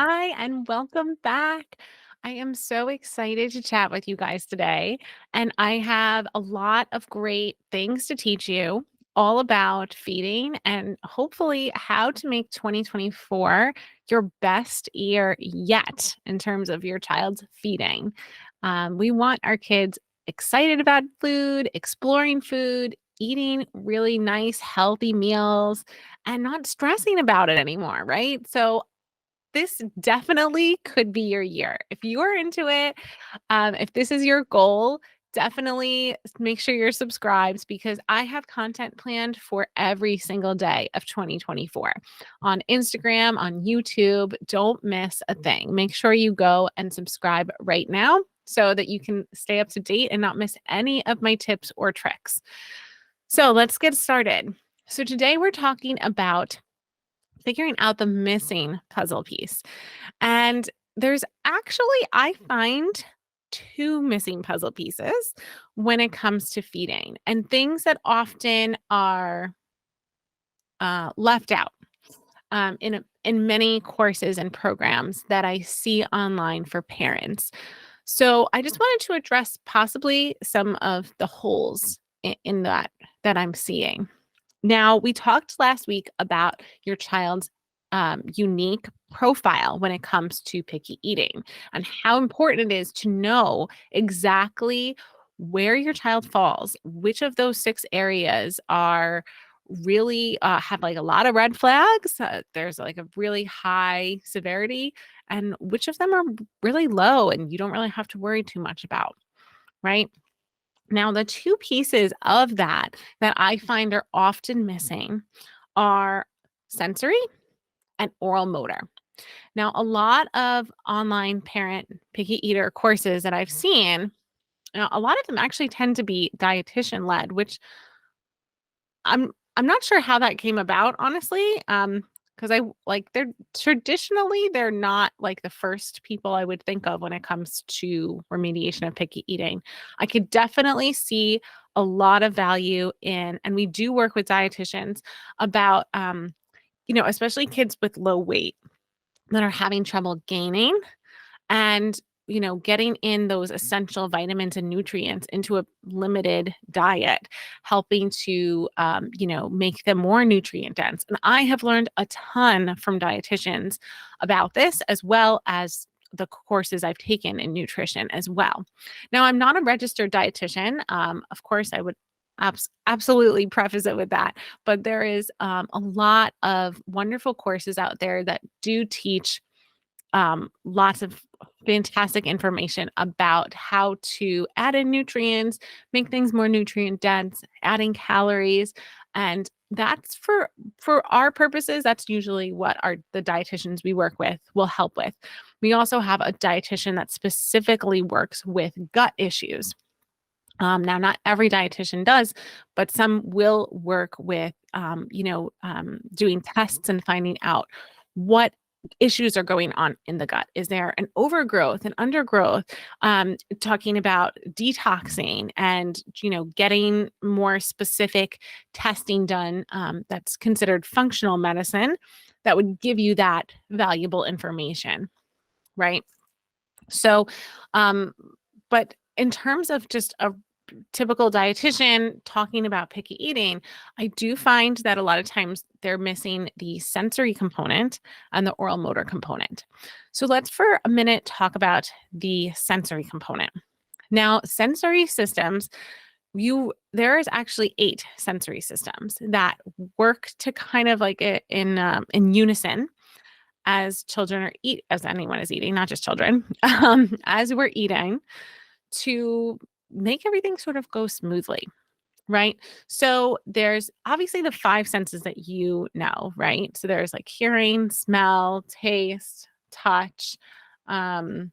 Hi, and welcome back. I am so excited to chat with you guys today. And I have a lot of great things to teach you all about feeding and hopefully how to make 2024 your best year yet in terms of your child's feeding. We want our kids excited about food, exploring food, eating really nice, healthy meals, and not stressing about it anymore, right? So, this definitely could be your year. If you are into it, if this is your goal, definitely make sure you're subscribed because I have content planned for every single day of 2024 on Instagram, on YouTube. Don't miss a thing. Make sure you go and subscribe right now so that you can stay up to date and not miss any of my tips or tricks. So let's get started. So today we're talking about figuring out the missing puzzle piece. And there's actually, I find, two missing puzzle pieces when it comes to feeding and things that often are left out in many courses and programs that I see online for parents. So I just wanted to address possibly some of the holes in that I'm seeing. Now, we talked last week about your child's unique profile when it comes to picky eating and how important it is to know exactly where your child falls, which of those six areas are really have like a lot of red flags. There's like a really high severity, and which of them are really low and you don't really have to worry too much about, right? Now, the two pieces of that I find are often missing are sensory and oral motor. Now, a lot of online parent picky eater courses that I've seen, a lot of them actually tend to be dietitian led, which I'm not sure how that came about, honestly. Because they're not like the first people I would think of when it comes to remediation of picky eating. I could definitely see a lot of value in, and we do work with dietitians about, especially kids with low weight that are having trouble gaining and getting in those essential vitamins and nutrients into a limited diet, helping to make them more nutrient dense. And I have learned a ton from dietitians about this, as well as the courses I've taken in nutrition as well. Now, I'm not a registered dietitian. Of course, I would absolutely preface it with that, but there is a lot of wonderful courses out there that do teach lots of fantastic information about how to add in nutrients, make things more nutrient dense, adding calories, and that's for our purposes. That's usually what the dietitians we work with will help with. We also have a dietitian that specifically works with gut issues. Now, not every dietitian does, but some will work with, doing tests and finding out what issues are going on in the gut. Is there an overgrowth, an undergrowth? Talking about detoxing and, getting more specific testing done that's considered functional medicine that would give you that valuable information, right? So, um, but in terms of just a typical dietitian talking about picky eating, I do find that a lot of times they're missing the sensory component and the oral motor component. So let's for a minute talk about the sensory component. Now, sensory systems, there is actually 8 sensory systems that work to kind of like in unison as anyone is eating, not just children, as we're eating to make everything sort of go smoothly, right? So there's obviously the 5 senses that right? So there's like hearing, smell, taste, touch, um,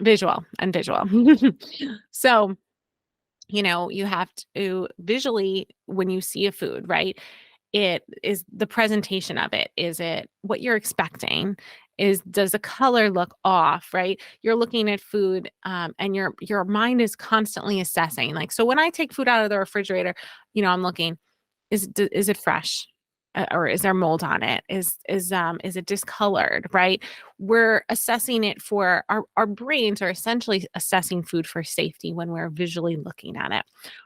visual, and visual. So, you have to visually, when you see a food, right? It is the presentation of it. Is it what you're expecting? Does the color look off, right? You're looking at food, and your mind is constantly assessing. Like, so when I take food out of the refrigerator, I'm looking, is it fresh? or is there mold on it? Is it discolored, right? We're assessing it for our brains are essentially assessing food for safety when we're visually looking at it.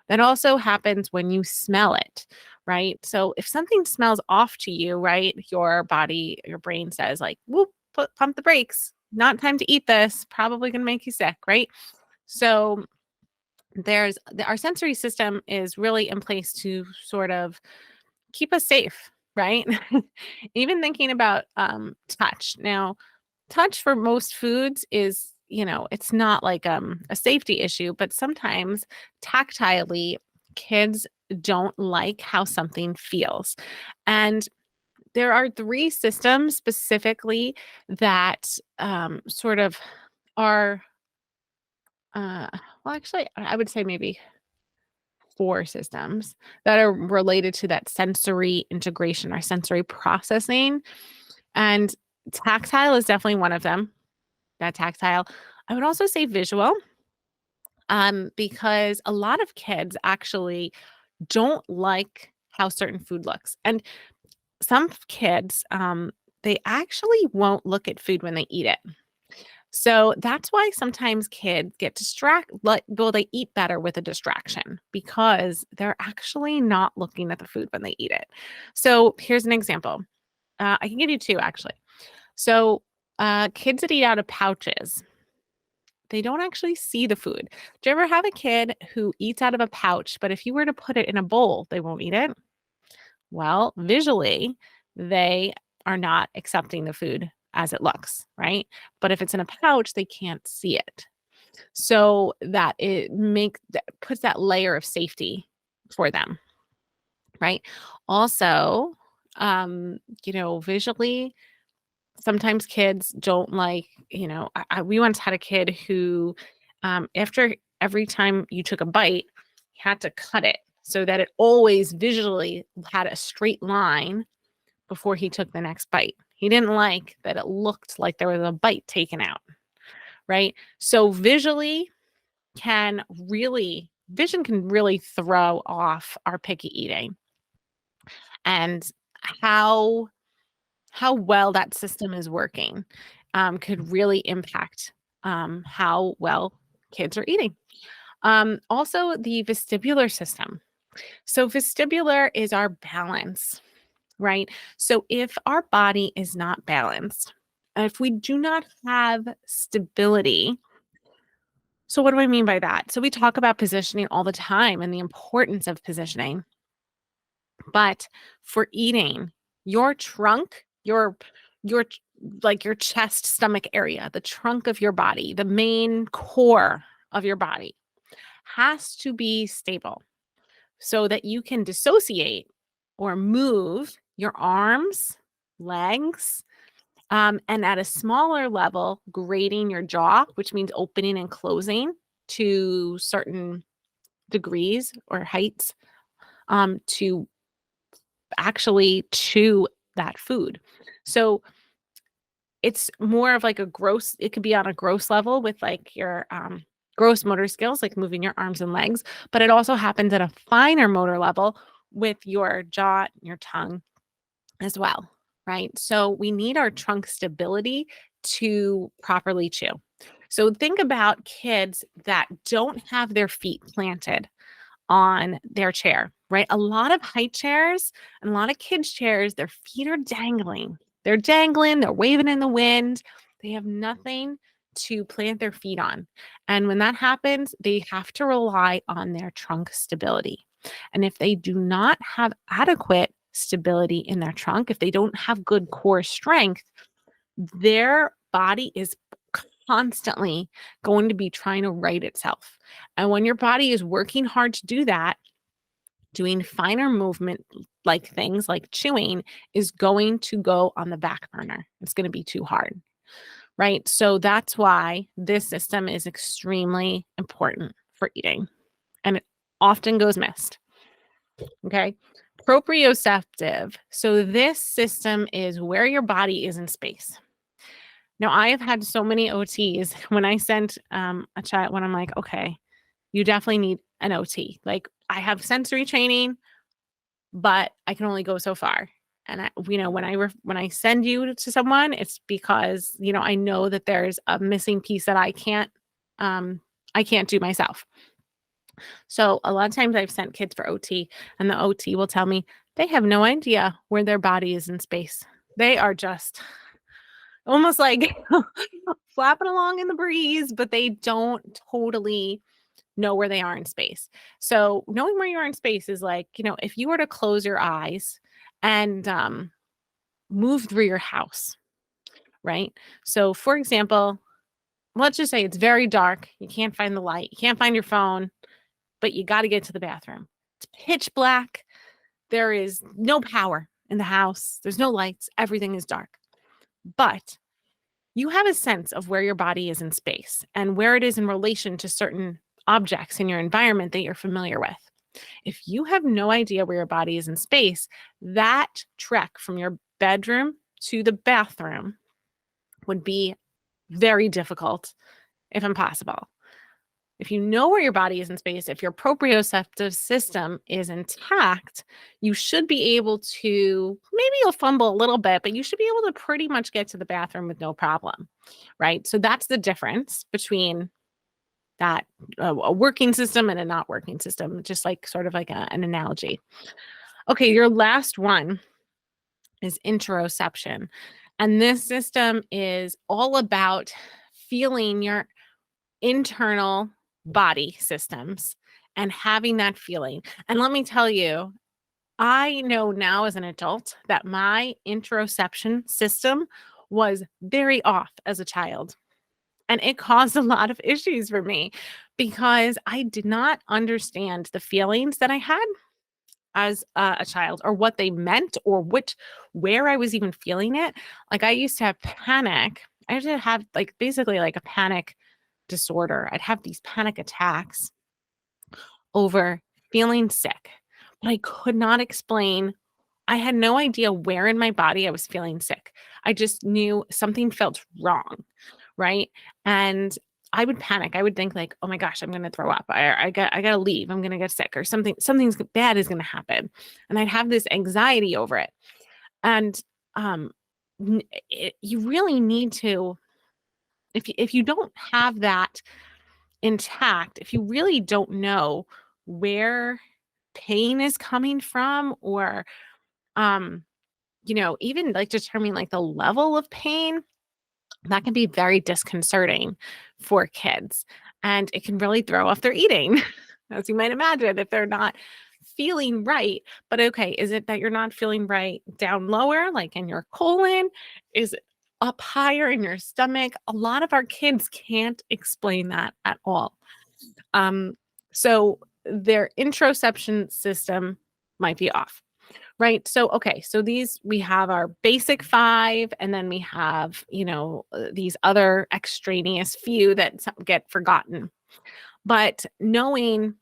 That also happens when you smell it, right? So if something smells off to you, right, your body, your brain says like, whoop, pump the brakes. Not time to eat this. Probably going to make you sick, right? So our sensory system is really in place to sort of keep us safe, right? Even thinking about touch. Now, touch for most foods is, it's not like a safety issue, but sometimes tactilely, kids don't like how something feels. And there are three systems specifically that sort of are, uh, well, actually, I would say maybe four systems that are related to that sensory integration or sensory processing. And tactile is definitely one of them. That tactile. I would also say visual, because a lot of kids actually don't like how certain food looks. And some kids, they actually won't look at food when they eat it. So that's why sometimes kids get distracted. Well, they eat better with a distraction because they're actually not looking at the food when they eat it. So here's an example. I can give you two actually. So kids that eat out of pouches, they don't actually see the food. Do you ever have a kid who eats out of a pouch, but if you were to put it in a bowl, they won't eat it? Well, visually, they are not accepting the food as it looks, right? But if it's in a pouch, they can't see it. So that puts that layer of safety for them, right? Also, visually, sometimes kids don't like, we once had a kid who, after every time you took a bite, he had to cut it so that it always visually had a straight line before he took the next bite. He didn't like that it looked like there was a bite taken out, right? So vision can really throw off our picky eating and how well that system is working could really impact how well kids are eating. Also, the vestibular system. So, vestibular is our balance, right? So, if our body is not balanced, if we do not have stability, so what do I mean by that? So, we talk about positioning all the time and the importance of positioning. But for eating, your trunk, your like your chest, stomach area, the trunk of your body, the main core of your body has to be stable so that you can dissociate or move your arms, legs, and at a smaller level, grading your jaw, which means opening and closing to certain degrees or heights, to actually chew that food. So it's more of like it could be on a gross level with like your gross motor skills, like moving your arms and legs, but it also happens at a finer motor level with your jaw, your tongue as well, right? So we need our trunk stability to properly chew. So think about kids that don't have their feet planted on their chair, right? A lot of high chairs and a lot of kids' chairs, their feet are dangling. They're dangling, they're waving in the wind. They have nothing to plant their feet on. And when that happens, they have to rely on their trunk stability. And if they do not have adequate stability in their trunk, if they don't have good core strength, their body is constantly going to be trying to right itself. And when your body is working hard to do that, doing finer movement like things like chewing is going to go on the back burner. It's going to be too hard, right? So that's why this system is extremely important for eating, and it often goes missed. Okay. Proprioceptive. So this system is where your body is in space. Now, I have had so many OTs when I sent a chat when I'm like, okay, you definitely need an OT. Like, I have sensory training, but I can only go so far. And when I send you to someone, it's because, I know that there's a missing piece that I can't do myself. So a lot of times I've sent kids for OT, and the OT will tell me they have no idea where their body is in space. They are just almost like flapping along in the breeze, but they don't totally know where they are in space. So knowing where you are in space is like, if you were to close your eyes and move through your house, right? So for example, let's just say it's very dark. You can't find the light. You can't find your phone, but you got to get to the bathroom. It's pitch black. There is no power in the house. There's no lights. Everything is dark. But you have a sense of where your body is in space and where it is in relation to certain objects in your environment that you're familiar with. If you have no idea where your body is in space, that trek from your bedroom to the bathroom would be very difficult, if impossible. If you know where your body is in space, if your proprioceptive system is intact, you should be able to, maybe you'll fumble a little bit, but you should be able to pretty much get to the bathroom with no problem, right? So that's the difference between that a working system and a not working system, just like sort of like an analogy. Okay, your last one is interoception. And this system is all about feeling your internal body systems and having that feeling. And let me tell you, I know now as an adult that my interoception system was very off as a child. And it caused a lot of issues for me because I did not understand the feelings that I had as a child, or what they meant, or where I was even feeling it. Like I used to have panic. I used to have like basically like a panic disorder. I'd have these panic attacks over feeling sick, but I could not explain. I had no idea where in my body I was feeling sick. I just knew something felt wrong, right? And I would panic. I would think like, "Oh my gosh, I'm going to throw up. I got to leave. I'm going to get sick, or something's bad is going to happen." And I'd have this anxiety over it. And um you really need to, if you don't have that intact, if you really don't know where pain is coming from, or even like determining like the level of pain, that can be very disconcerting for kids, and it can really throw off their eating, as you might imagine, if they're not feeling right. But okay, is it that you're not feeling right down lower, like in your colon? Is it up higher in your stomach? A lot of our kids can't explain that at all. So their interoception system might be off. Right. So, okay. So we have our basic five, and then we have, these other extraneous few that get forgotten. But knowing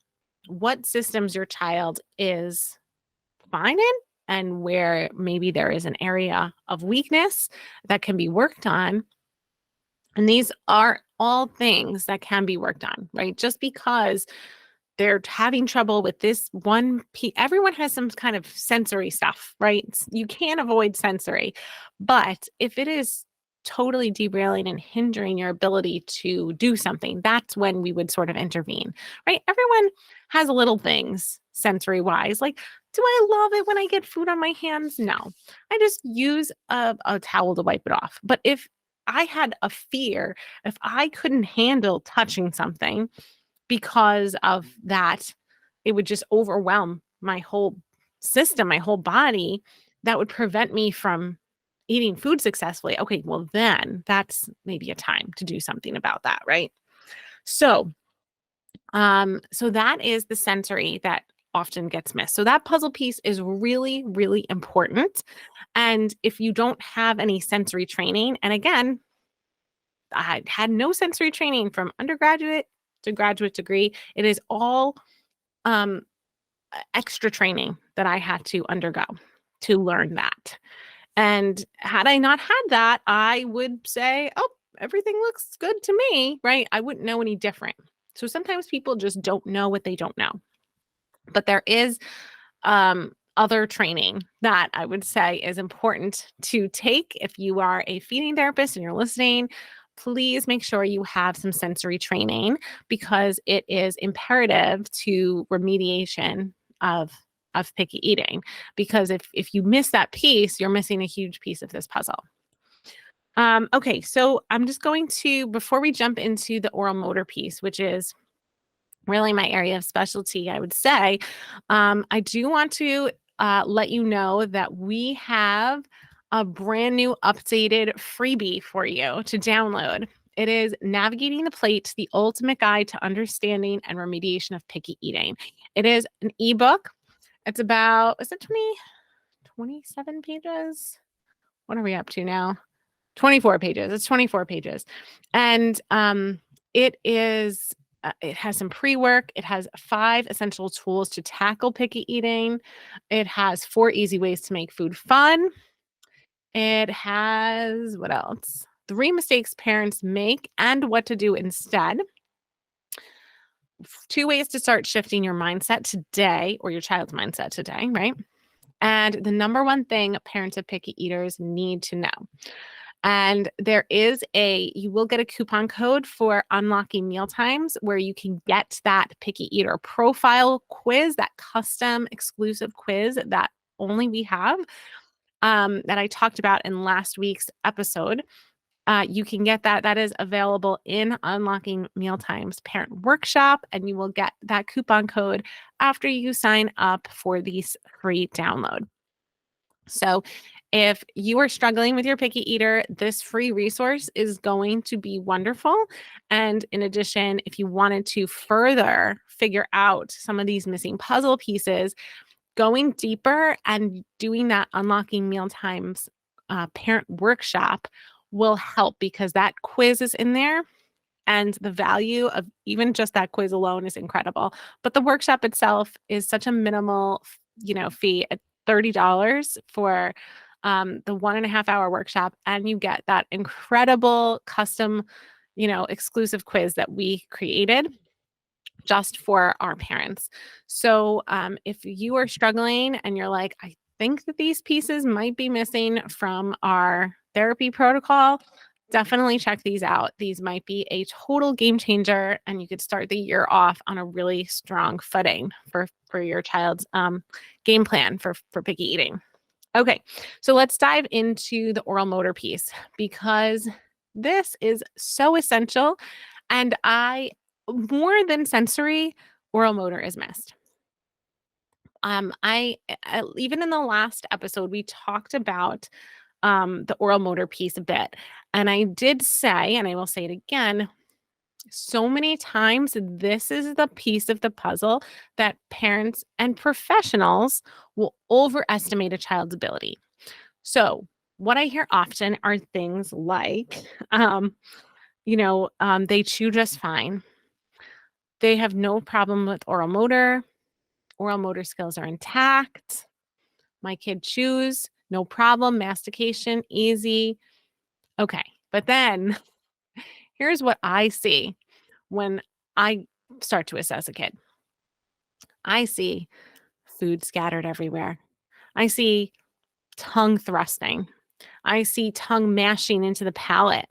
what systems your child is fine in, and where maybe there is an area of weakness that can be worked on. And these are all things that can be worked on, right? Just because they're having trouble with this one piece. Everyone has some kind of sensory stuff, right? You can't avoid sensory. But if it is totally derailing and hindering your ability to do something, that's when we would sort of intervene, right? Everyone has little things sensory wise. Like, do I love it when I get food on my hands? No. I just use a towel to wipe it off. But if I had a fear, if I couldn't handle touching something, because of that, it would just overwhelm my whole system, my whole body. That would prevent me from eating food successfully. Okay, well, then that's maybe a time to do something about that, right? So, so that is the sensory that often gets missed. So that puzzle piece is really, really important. And if you don't have any sensory training, and again, I had no sensory training from undergraduate to graduate degree. It is all um, extra training that I had to undergo to learn that. And had I not had that, I would say, oh, everything looks good to me, right? I wouldn't know any different. So sometimes people just don't know what they don't know. But there is a other training that I would say is important to take. If you are a feeding therapist and you're listening, please make sure you have some sensory training because it is imperative to remediation of picky eating. Because if you miss that piece, you're missing a huge piece of this puzzle. Okay, so I'm just going to, before we jump into the oral motor piece, which is really my area of specialty, I would say, I do want to let you know that we have a brand new updated freebie for you to download. It is Navigating the Plate, the ultimate guide to understanding and remediation of picky eating. It is an ebook. It's about, is it 27 pages? What are we up to now? 24 pages. It's 24 pages. And it is it has some pre-work. It has 5 essential tools to tackle picky eating. It has 4 easy ways to make food fun. It has what else? 3 mistakes parents make and what to do instead. 2 ways to start shifting your mindset today or your child's mindset today, right? And the number one thing parents of picky eaters need to know. And you will get a coupon code for unlocking mealtimes where you can get that picky eater profile quiz, that custom exclusive quiz that only we have, that I talked about in last week's episode. You can get that. That is available in Unlocking Mealtimes Parent Workshop, and you will get that coupon code after you sign up for the free download. So if you are struggling with your picky eater, this free resource is going to be wonderful. And in addition, if you wanted to further figure out some of these missing puzzle pieces, going deeper and doing that Unlocking Mealtimes Parent Workshop will help because that quiz is in there. And the value of even just that quiz alone is incredible. But the workshop itself is such a minimal, fee at $30 for the 1.5-hour workshop. And you get that incredible custom, exclusive quiz that we created just for our parents. So if you are struggling and you're like, I think that these pieces might be missing from our therapy protocol, definitely check these out. These might be a total game changer, and you could start the year off on a really strong footing for your child's game plan for picky eating. Okay, so let's dive into the oral motor piece because this is so essential, and more than sensory, oral motor is missed. Even in the last episode, we talked about the oral motor piece a bit. And I did say, and I will say it again, so many times, this is the piece of the puzzle that parents and professionals will overestimate a child's ability. So what I hear often are things like, they chew just fine. They have no problem with oral motor. Oral motor skills are intact. My kid chews, no problem. Mastication, easy. Okay. But then here's what I see when I start to assess a kid. I see food scattered everywhere. I see tongue thrusting. I see tongue mashing into the palate.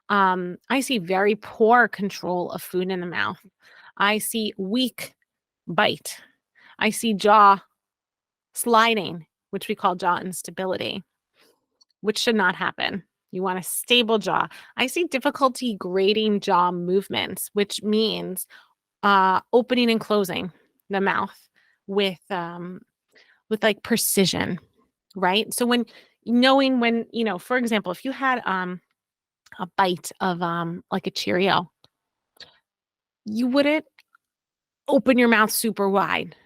I see very poor control of food in the mouth. I see weak bite. I see jaw sliding, which we call jaw instability, which should not happen. You want a stable jaw. I see difficulty grading jaw movements, which means opening and closing the mouth with like precision, right? So for example, if you had a bite of like a Cheerio, you wouldn't open your mouth super wide,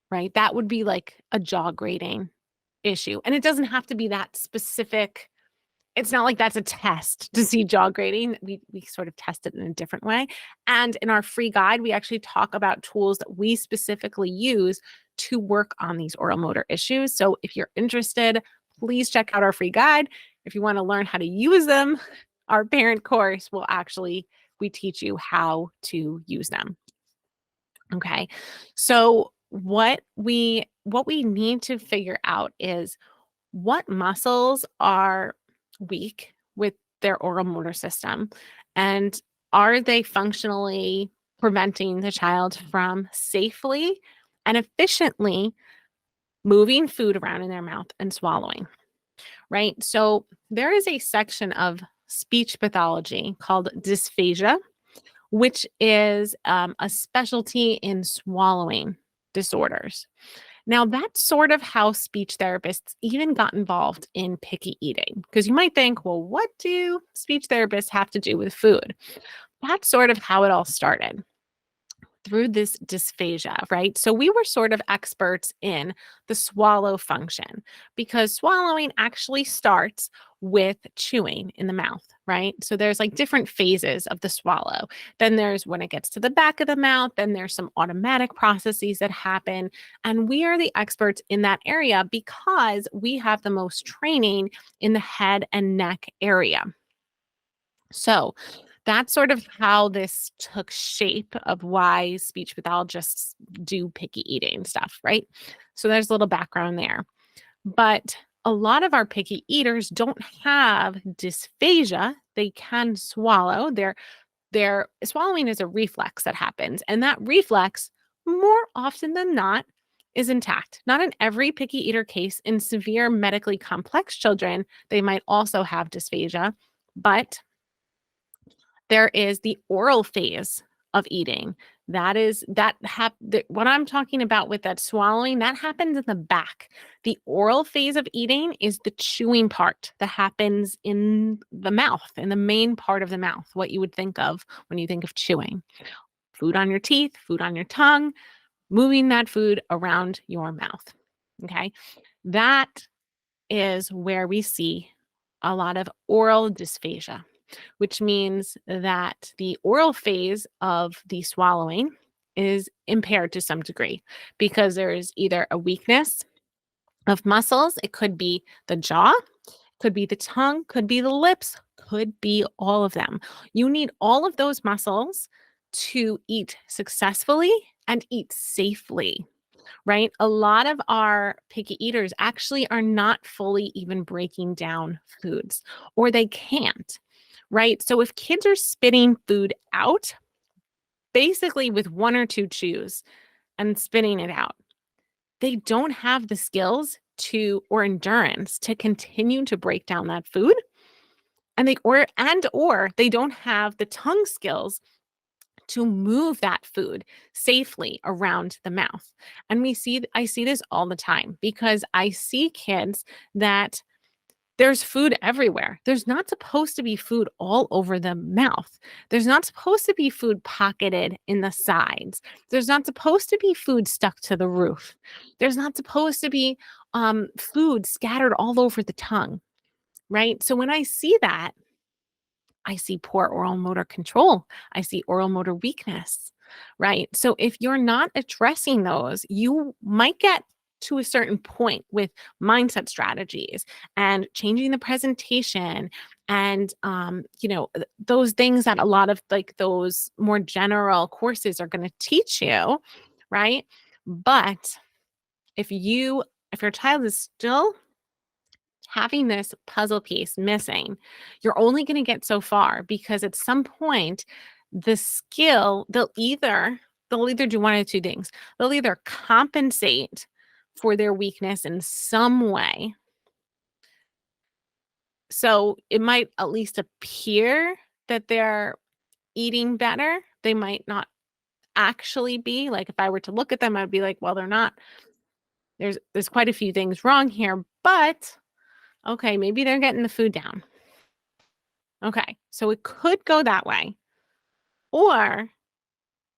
right? That would be like a jaw grading issue. And it doesn't have to be that specific. It's not like that's a test to see jaw grading. We sort of test it in a different way. And in our free guide, we actually talk about tools that we specifically use to work on these oral motor issues. So if you're interested, please check out our free guide. If you want to learn how to use them, our parent course we teach you how to use them. Okay. So what we need to figure out is what muscles are weak with their oral motor system, and are they functionally preventing the child from safely and efficiently moving food around in their mouth and swallowing, right? So there is a section of speech pathology called dysphagia, which is a specialty in swallowing disorders. Now, that's sort of how speech therapists even got involved in picky eating. Because you might think, well, what do speech therapists have to do with food? That's sort of how it all started through this dysphagia, right? So we were sort of experts in the swallow function because swallowing actually starts with chewing in the mouth, right? So there's like different phases of the swallow. Then there's when it gets to the back of the mouth, then there's some automatic processes that happen. And we are the experts in that area because we have the most training in the head and neck area. So that's sort of how this took shape of why speech pathologists do picky eating stuff, right? So there's a little background there. But a lot of our picky eaters don't have dysphagia. They can swallow. Their swallowing is a reflex that happens, and that reflex, more often than not, is intact. Not in every picky eater case. In severe medically complex children, they might also have dysphagia, but there is the oral phase of eating. What I'm talking about with that swallowing, that happens in the back. The oral phase of eating is the chewing part that happens in the mouth, in the main part of the mouth, what you would think of when you think of chewing. Food on your teeth, food on your tongue, moving that food around your mouth. Okay. That is where we see a lot of oral dysphagia, which means that the oral phase of the swallowing is impaired to some degree because there is either a weakness of muscles. It could be the jaw, could be the tongue, could be the lips, could be all of them. You need all of those muscles to eat successfully and eat safely, right? A lot of our picky eaters actually are not fully even breaking down foods, or they can't, right? So if kids are spitting food out, basically with one or two chews and spitting it out, they don't have the skills or endurance to continue to break down that food. And or they don't have the tongue skills to move that food safely around the mouth. And I see this all the time because I see kids that there's food everywhere. There's not supposed to be food all over the mouth. There's not supposed to be food pocketed in the sides. There's not supposed to be food stuck to the roof. There's not supposed to be food scattered all over the tongue, right? So when I see that, I see poor oral motor control. I see oral motor weakness, right? So if you're not addressing those, you might get to a certain point with mindset strategies and changing the presentation and those things that a lot of like those more general courses are going to teach you, right? But if your child is still having this puzzle piece missing, you're only going to get so far because at some point the skill they'll either do one of two things. They'll either compensate for their weakness in some way. So it might at least appear that they're eating better. They might not actually be. Like if I were to look at them, I'd be like, well, they're not. There's quite a few things wrong here, but okay, maybe they're getting the food down. Okay, so it could go that way. Or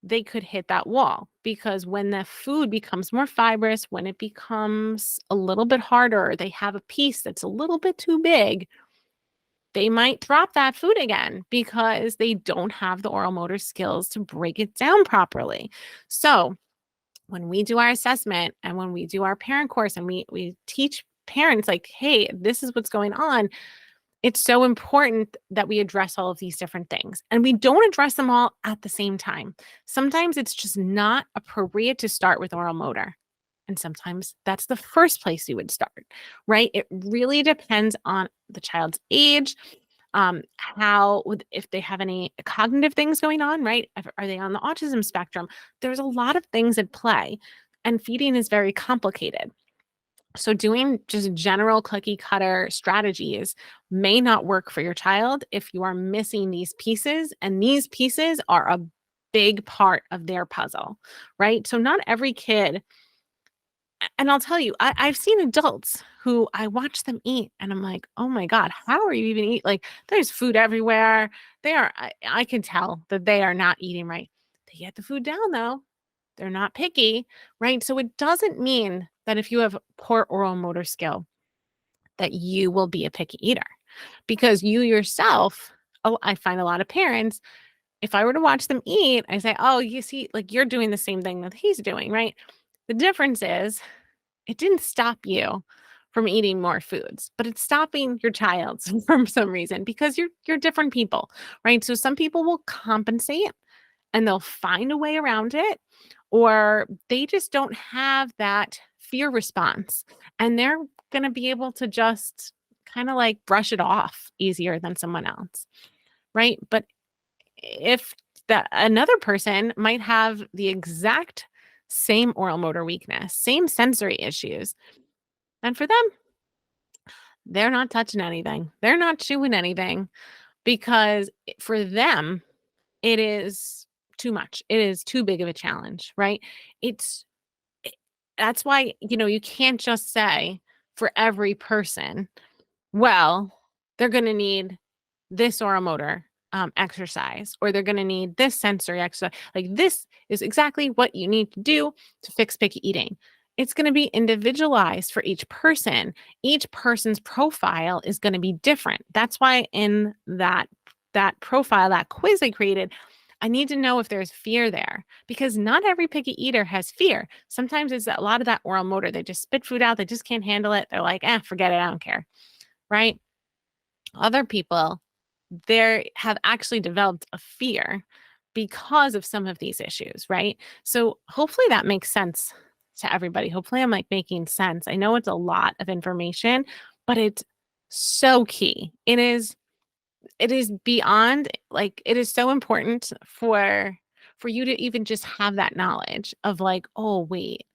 they could hit that wall because when the food becomes more fibrous, when it becomes a little bit harder, they have a piece that's a little bit too big, they might drop that food again because they don't have the oral motor skills to break it down properly. So when we do our assessment and when we do our parent course and we teach parents like, hey, this is what's going on, it's so important that we address all of these different things, and we don't address them all at the same time. Sometimes it's just not appropriate to start with oral motor. And sometimes that's the first place you would start, right? It really depends on the child's age, if they have any cognitive things going on, right? Are they on the autism spectrum? There's a lot of things at play, and feeding is very complicated. So doing just general cookie cutter strategies may not work for your child if you are missing these pieces, and these pieces are a big part of their puzzle, right? So not every kid, and I'll tell you, I've seen adults who I watch them eat and I'm like, oh my God, how are you even eat? Like there's food everywhere. I can tell that they are not eating right. They get the food down though. They're not picky, right? So it doesn't mean that if you have poor oral motor skill, that you will be a picky eater, because you yourself, oh, I find a lot of parents, if I were to watch them eat, I say, oh, you see, like you're doing the same thing that he's doing, right? The difference is it didn't stop you from eating more foods, but it's stopping your child's for some reason, because you're different people, right? So some people will compensate and they'll find a way around it, or they just don't have that fear response and they're going to be able to just kind of like brush it off easier than someone else, right? But if that another person might have the exact same oral motor weakness, same sensory issues, and for them, they're not touching anything. They're not chewing anything because for them, it is too much. It is too big of a challenge, right? It's it- that's why, you can't just say for every person, well, they're going to need this oral motor exercise, or they're going to need this sensory exercise. Like this is exactly what you need to do to fix picky eating. It's going to be individualized for each person. Each person's profile is going to be different. That's why in that profile, that quiz I created, I need to know if there's fear there, because not every picky eater has fear. Sometimes it's a lot of that oral motor. They just spit food out. They just can't handle it. They're like, forget it. I don't care. Right. Other people, they have actually developed a fear because of some of these issues, right? So hopefully that makes sense to everybody. Hopefully I'm like making sense. I know it's a lot of information, but it's so key. It is beyond, like, it is so important for you to even just have that knowledge of like, oh wait,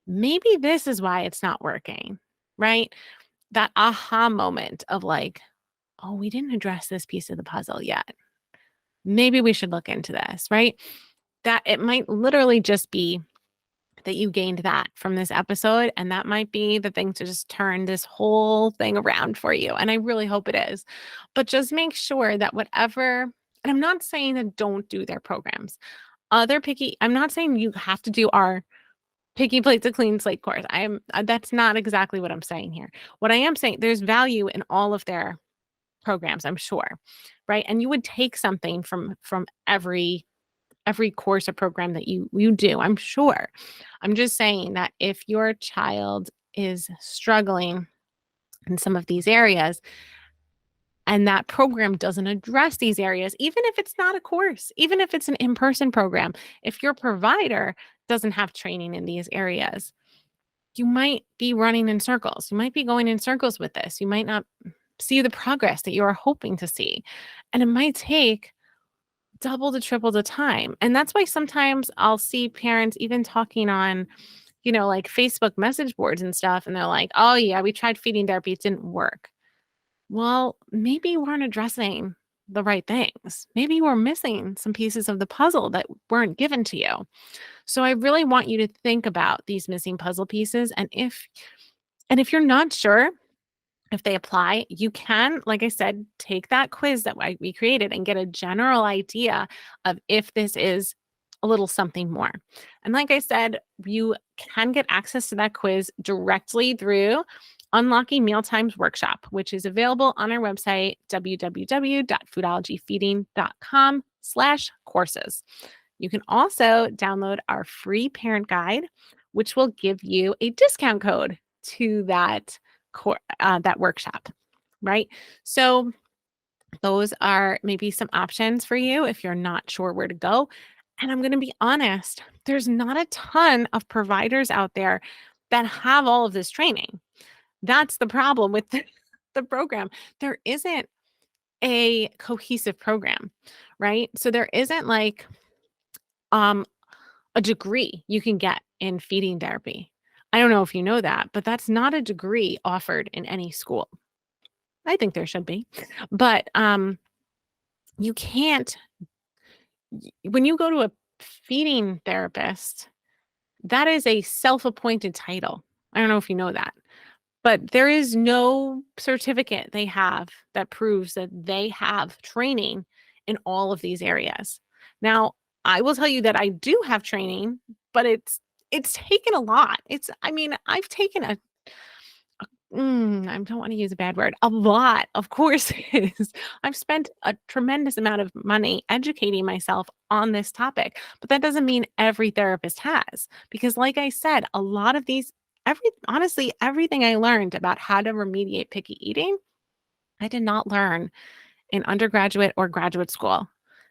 maybe this is why it's not working, right? That aha moment of like, oh, we didn't address this piece of the puzzle yet. Maybe we should look into this, right? That it might literally just be that you gained that from this episode, and that might be the thing to just turn this whole thing around for you. And I really hope it is. But just make sure that whatever, and I'm not saying that don't do their programs. I'm not saying you have to do our Picky Plates a Clean Slate course. That's not exactly what I'm saying here. What I am saying, there's value in all of their programs, I'm sure, right? And you would take something from every course or program that you do, I'm sure. I'm just saying that if your child is struggling in some of these areas and that program doesn't address these areas, even if it's not a course, even if it's an in-person program, if your provider doesn't have training in these areas, you might be running in circles. You might be going in circles with this. You might not see the progress that you are hoping to see. And it might take double to triple the time. And that's why sometimes I'll see parents even talking on, like Facebook message boards and stuff. And they're like, oh, yeah, we tried feeding therapy. It didn't work. Well, maybe you weren't addressing the right things. Maybe you were missing some pieces of the puzzle that weren't given to you. So I really want you to think about these missing puzzle pieces. And if you're not sure if they apply, you can, like I said, take that quiz that we created and get a general idea of if this is a little something more. And like I said, you can get access to that quiz directly through Unlocking Mealtimes Workshop, which is available on our website, www.foodologyfeeding.com/courses. You can also download our free parent guide, which will give you a discount code to that workshop. right? So those are maybe some options for you if you're not sure where to go. And I'm going to be honest, there's not a ton of providers out there that have all of this training. That's the problem with the program. There isn't a cohesive program, right? So there isn't like um a degree you can get in feeding therapy. I don't know if you know that, but that's not a degree offered in any school. I think there should be. But you can't when you go to a feeding therapist, that is a self-appointed title. I don't know if you know that. But there is no certificate they have that proves that they have training in all of these areas. Now, I will tell you that I do have training, but it's taken a lot. I mean, I've taken I don't want to use a bad word, a lot of courses. I've spent a tremendous amount of money educating myself on this topic, but that doesn't mean every therapist has, because like I said, a lot of these honestly, everything I learned about how to remediate picky eating, I did not learn in undergraduate or graduate school.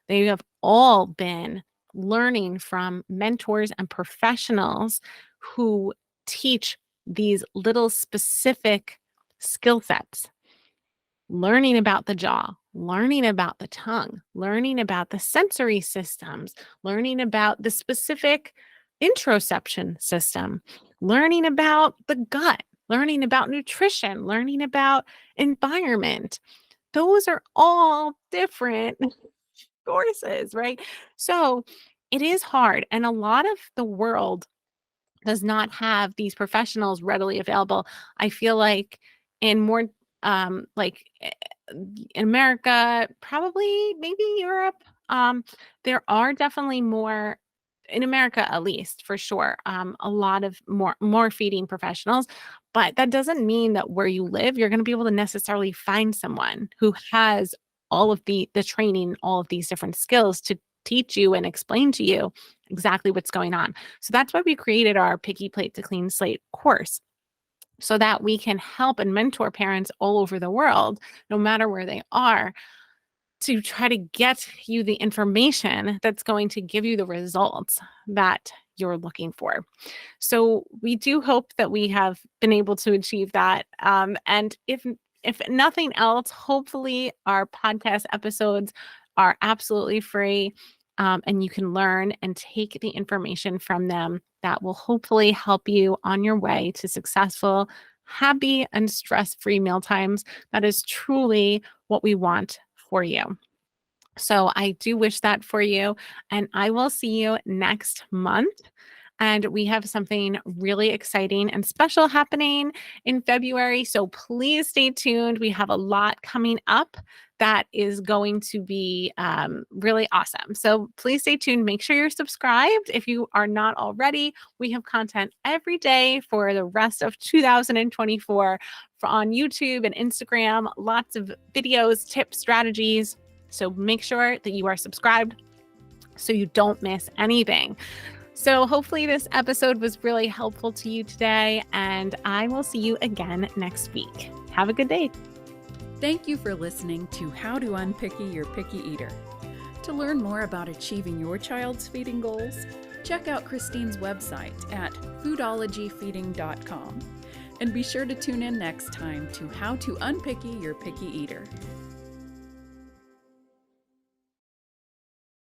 They have all been learning from mentors and professionals who teach these little specific skill sets, learning about the jaw, learning about the tongue, learning about the sensory systems, learning about the specific interoception system, learning about the gut, learning about nutrition, learning about environment. Those are all different courses, right? So it is hard. And a lot of the world does not have these professionals readily available. I feel like in more in America, probably maybe Europe, there are definitely more in America at least for sure, a lot of more feeding professionals, but that doesn't mean that where you live, you're going to be able to necessarily find someone who has all of the training, all of these different skills to teach you and explain to you exactly what's going on. So that's why we created our Picky Plate to Clean Slate course so that we can help and mentor parents all over the world, no matter where they are, to try to get you the information that's going to give you the results that you're looking for. So we do hope that we have been able to achieve that. And if nothing else, hopefully our podcast episodes are absolutely free, and you can learn and take the information from them that will hopefully help you on your way to successful, happy, and stress-free meal times. That is truly what we want for you. So I do wish that for you, and I will see you next month. And we have something really exciting and special happening in February. So please stay tuned. We have a lot coming up that is going to be really awesome. So please stay tuned. Make sure you're subscribed if you are not already. We have content every day for the rest of 2024 on YouTube and Instagram. Lots of videos, tips, strategies. So make sure that you are subscribed so you don't miss anything. So hopefully this episode was really helpful to you today, and I will see you again next week. Have a good day. Thank you for listening to How to Unpicky Your Picky Eater. To learn more about achieving your child's feeding goals, check out Christine's website at foodologyfeeding.com. And be sure to tune in next time to How to Unpicky Your Picky Eater.